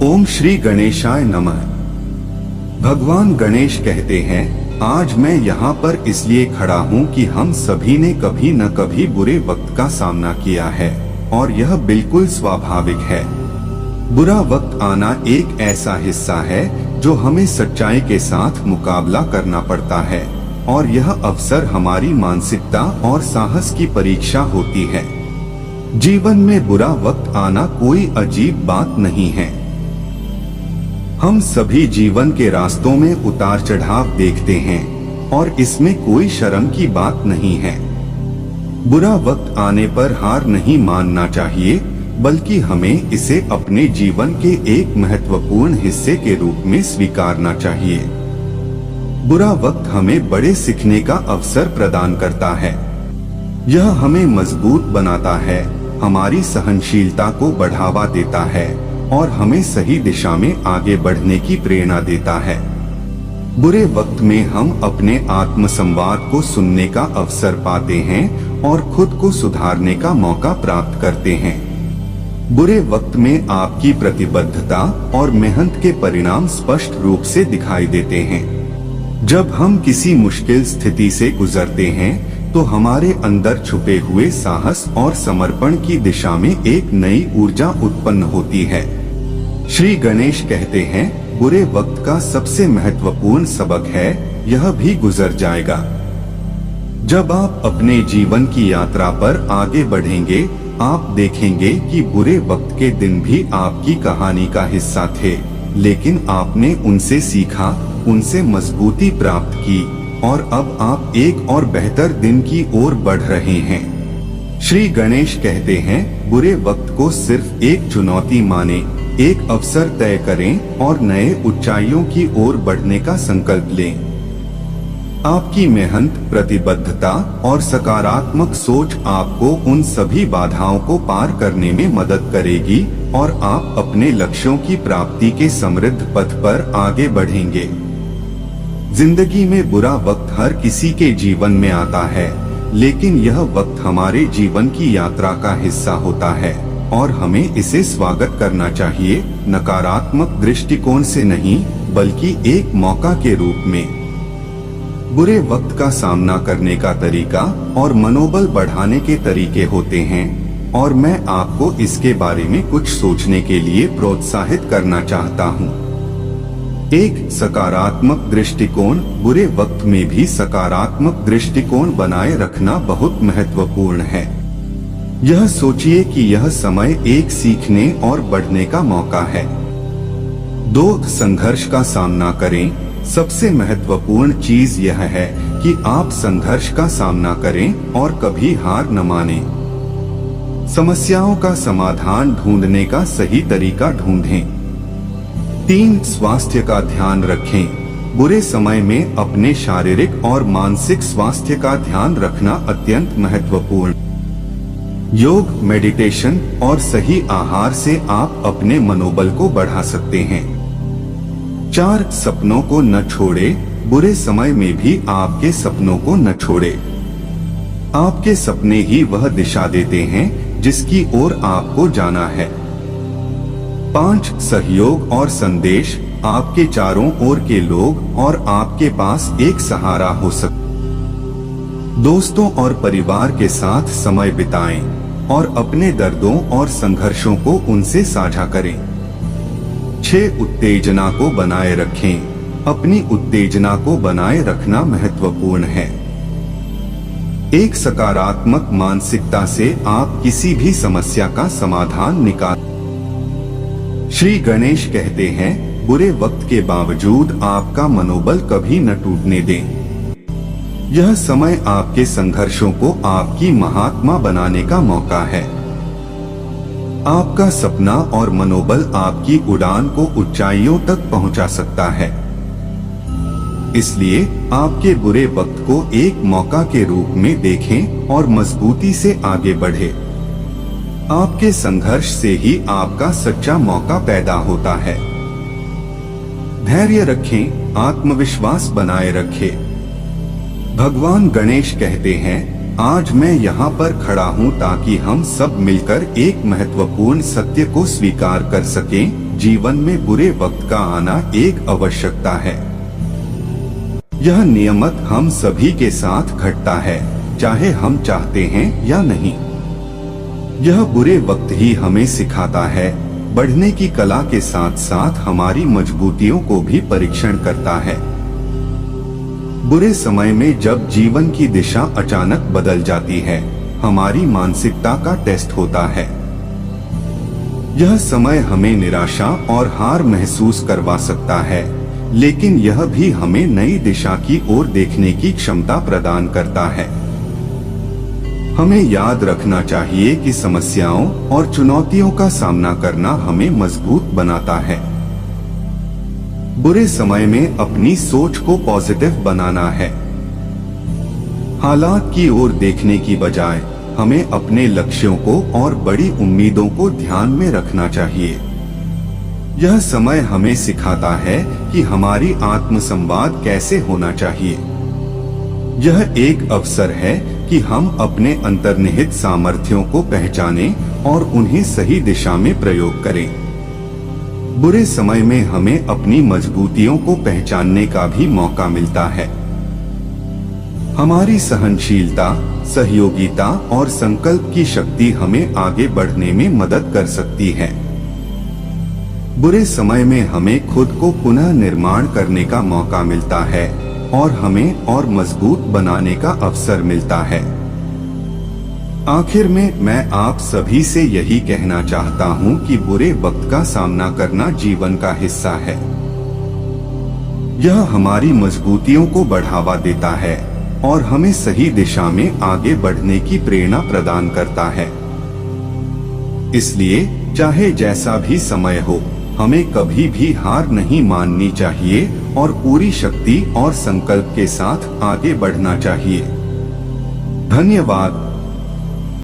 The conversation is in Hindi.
ओम श्री गणेशाय नमः। भगवान गणेश कहते हैं, आज मैं यहाँ पर इसलिए खड़ा हूँ कि हम सभी ने कभी न कभी बुरे वक्त का सामना किया है और यह बिल्कुल स्वाभाविक है। बुरा वक्त आना एक ऐसा हिस्सा है जो हमें सच्चाई के साथ मुकाबला करना पड़ता है और यह अवसर हमारी मानसिकता और साहस की परीक्षा होती है। जीवन में बुरा वक्त आना कोई अजीब बात नहीं है। हम सभी जीवन के रास्तों में उतार चढ़ाव देखते हैं और इसमें कोई शर्म की बात नहीं है। बुरा वक्त आने पर हार नहीं मानना चाहिए, बल्कि हमें इसे अपने जीवन के एक महत्वपूर्ण हिस्से के रूप में स्वीकारना चाहिए। बुरा वक्त हमें बड़े सीखने का अवसर प्रदान करता है। यह हमें मजबूत बनाता है, हमारी सहनशीलता को बढ़ावा देता है और हमें सही दिशा में आगे बढ़ने की प्रेरणा देता है। बुरे वक्त में हम अपने आत्मसंवाद को सुनने का अवसर पाते हैं और खुद को सुधारने का मौका प्राप्त करते हैं। बुरे वक्त में आपकी प्रतिबद्धता और मेहनत के परिणाम स्पष्ट रूप से दिखाई देते हैं। जब हम किसी मुश्किल स्थिति से गुजरते हैं तो हमारे अंदर छुपे हुए साहस और समर्पण की दिशा में एक नई ऊर्जा उत्पन्न होती है। श्री गणेश कहते हैं, बुरे वक्त का सबसे महत्वपूर्ण सबक है, यह भी गुजर जाएगा। जब आप अपने जीवन की यात्रा पर आगे बढ़ेंगे, आप देखेंगे कि बुरे वक्त के दिन भी आपकी कहानी का हिस्सा थे, लेकिन आपने उनसे सीखा, उनसे मजबूती प्राप्त की और अब आप एक और बेहतर दिन की ओर बढ़ रहे हैं। श्री गणेश कहते हैं, बुरे वक्त को सिर्फ एक चुनौती माने, एक अवसर तय करें और नए ऊंचाइयों की ओर बढ़ने का संकल्प लें। आपकी मेहनत, प्रतिबद्धता और सकारात्मक सोच आपको उन सभी बाधाओं को पार करने में मदद करेगी और आप अपने लक्ष्यों की प्राप्ति के समृद्ध पथ पर आगे बढ़ेंगे। जिंदगी में बुरा वक्त हर किसी के जीवन में आता है, लेकिन यह वक्त हमारे जीवन की यात्रा का हिस्सा होता है और हमें इसे स्वागत करना चाहिए, नकारात्मक दृष्टिकोण से नहीं, बल्कि एक मौका के रूप में। बुरे वक्त का सामना करने का तरीका और मनोबल बढ़ाने के तरीके होते हैं और मैं आपको इसके बारे में कुछ सोचने के लिए प्रोत्साहित करना चाहता हूँ। एक सकारात्मक दृष्टिकोण। बुरे वक्त में भी सकारात्मक दृष्टिकोण बनाए रखना बहुत महत्वपूर्ण है। यह सोचिए कि यह समय एक सीखने और बढ़ने का मौका है। दो, संघर्ष का सामना करें। सबसे महत्वपूर्ण चीज यह है कि आप संघर्ष का सामना करें और कभी हार न मानें। समस्याओं का समाधान ढूंढने का सही तरीका ढूंढें। 3, स्वास्थ्य का ध्यान रखें। बुरे समय में अपने शारीरिक और मानसिक स्वास्थ्य का ध्यान रखना अत्यंत महत्वपूर्ण। योग, मेडिटेशन और सही आहार से आप अपने मनोबल को बढ़ा सकते हैं। 4, सपनों को न छोड़े। बुरे समय में भी आपके सपनों को न छोड़े। आपके सपने ही वह दिशा देते हैं जिसकी ओर आपको जाना है। 5, सहयोग और संदेश। आपके चारों ओर के लोग और आपके पास एक सहारा हो सकते। दोस्तों और परिवार के साथ समय बिताएं और अपने दर्दों और संघर्षों को उनसे साझा करें। 6, उत्तेजना को बनाए रखें। अपनी उत्तेजना को बनाए रखना महत्वपूर्ण है। एक सकारात्मक मानसिकता से आप किसी भी समस्या का समाधान निकाल। श्री गणेश कहते हैं, बुरे वक्त के बावजूद आपका मनोबल कभी न टूटने दें। यह समय आपके संघर्षों को आपकी महात्मा बनाने का मौका है। आपका सपना और मनोबल आपकी उड़ान को ऊंचाइयों तक पहुंचा सकता है। इसलिए आपके बुरे वक्त को एक मौका के रूप में देखें और मजबूती से आगे बढ़े। आपके संघर्ष से ही आपका सच्चा मौका पैदा होता है। धैर्य रखें, आत्मविश्वास बनाए रखें। भगवान गणेश कहते हैं, आज मैं यहाँ पर खड़ा हूँ ताकि हम सब मिलकर एक महत्वपूर्ण सत्य को स्वीकार कर सकें जीवन में बुरे वक्त का आना एक आवश्यकता है। यह नियमत हम सभी के साथ घटता है, चाहे हम चाहते हैं या नहीं। यह बुरे वक्त ही हमें सिखाता है, बढ़ने की कला के साथ साथ हमारी मजबूतियों को भी परीक्षण करता है। बुरे समय में जब जीवन की दिशा अचानक बदल जाती है, हमारी मानसिकता का टेस्ट होता है। यह समय हमें निराशा और हार महसूस करवा सकता है, लेकिन यह भी हमें नई दिशा की ओर देखने की क्षमता प्रदान करता है। हमें याद रखना चाहिए कि समस्याओं और चुनौतियों का सामना करना हमें मजबूत बनाता है। बुरे समय में अपनी सोच को पॉजिटिव बनाना है। हालात की ओर देखने की बजाय हमें अपने लक्ष्यों को और बड़ी उम्मीदों को ध्यान में रखना चाहिए। यह समय हमें सिखाता है कि हमारी आत्मसंवाद कैसे होना चाहिए। यह एक अवसर है कि हम अपने अंतर्निहित सामर्थ्यों को पहचानें और उन्हें सही दिशा में प्रयोग करें। बुरे समय में हमें अपनी मजबूतियों को पहचानने का भी मौका मिलता है। हमारी सहनशीलता, सहयोगिता और संकल्प की शक्ति हमें आगे बढ़ने में मदद कर सकती है। बुरे समय में हमें खुद को पुनः निर्माण करने का मौका मिलता है और हमें और मजबूत बनाने का अवसर मिलता है। आखिर में मैं आप सभी से यही कहना चाहता हूं कि बुरे वक्त का सामना करना जीवन का हिस्सा है। यह हमारी मजबूतियों को बढ़ावा देता है और हमें सही दिशा में आगे बढ़ने की प्रेरणा प्रदान करता है। इसलिए चाहे जैसा भी समय हो, हमें कभी भी हार नहीं माननी चाहिए और पूरी शक्ति और संकल्प के साथ आगे बढ़ना चाहिए। धन्यवाद।